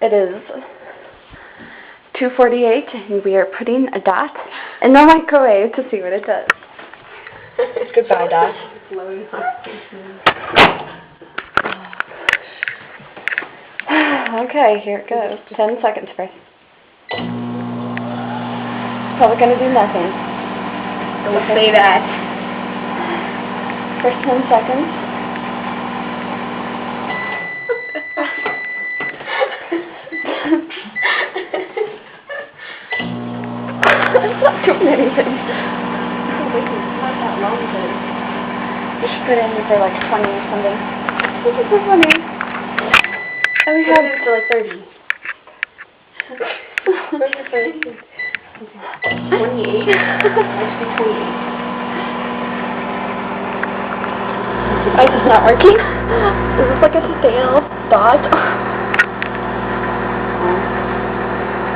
It is 2:48 and we are putting a dot in the microwave to see what it does. Goodbye, Dot. Okay, here it goes. 10 seconds first. Probably gonna do nothing. Don't say that. First 10 seconds. It's not doing anything. It's not that long, but You should put it in for like 20 or something. This is so funny. And we have it for like 30. 28. Actually 28. Ice is not working. This is like a stale dot.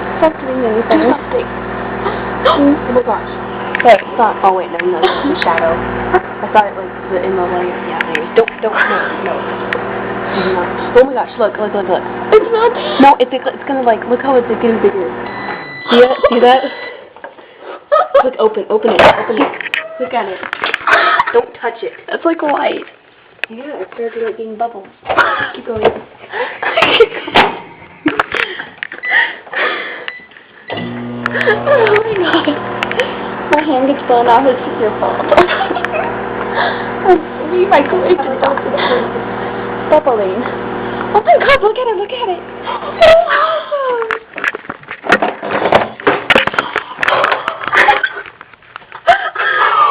It's not doing anything. Oh my gosh. But it's not. Oh wait, no, it's the shadow. I thought it like in the light. Yeah, anyways. No. Oh my gosh, look. It's not. No, it's gonna like, look how it's getting bigger. See it? See that? Look, open it. Look at it. Don't touch it. It's like white. Yeah, it started like being bubbles. Keep going. Oh my god. My hand gets blown off. It's your fault. We microwaved it. Bubbling. Oh my god, look at it.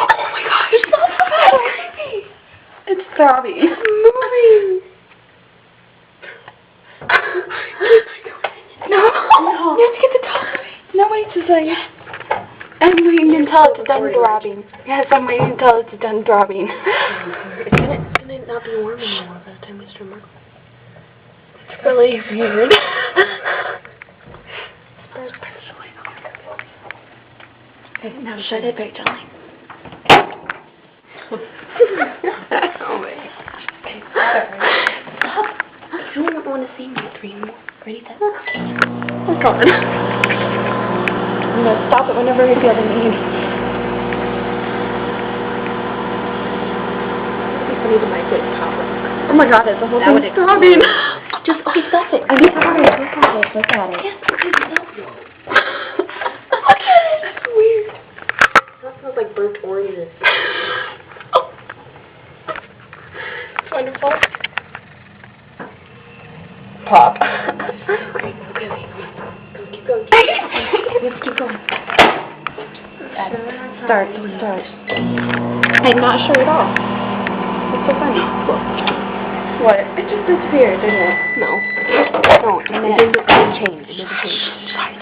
Oh my gosh, it's not so creepy. It's throbbing. It's moving. No. You have to get the top of it. No, wait, Suzanne. I'm waiting until it's done throbbing. Yes, I'm waiting until it's done throbbing. It's gonna not be warm anymore by the time we start marking. It's really weird. Okay, now shut it very gently. Oh wait. Okay, stop. You don't want to see me 3 more. Ready, set. Oh god. I'm gonna stop it whenever I feel the need. It'd be funny to mic it top. Oh my god, it's the whole thing throbbing. Just, okay, stop it. Look at it. Look at it. Yes, okay, stop. Look at it. That's weird. That smells like burnt oranges. It's wonderful. Pop. Okay. Keep going. Let's keep going. Start. I'm not sure at all. It's so funny. What? It just disappeared, didn't it? No. It didn't change. Sorry.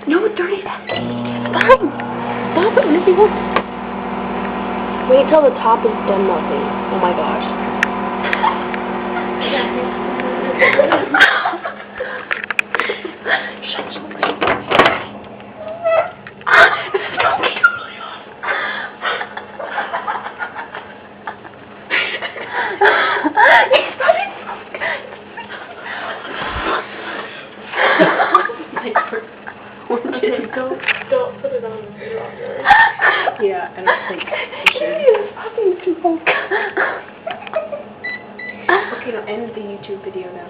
No, it's dirty. Stop it whenever you want. Wait till the top is done melting. Oh my gosh. Don't put it on the Yeah, I don't think you should. It's fucking smoke. Okay, now end the YouTube video now.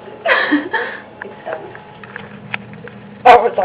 It's done. Oh, sorry.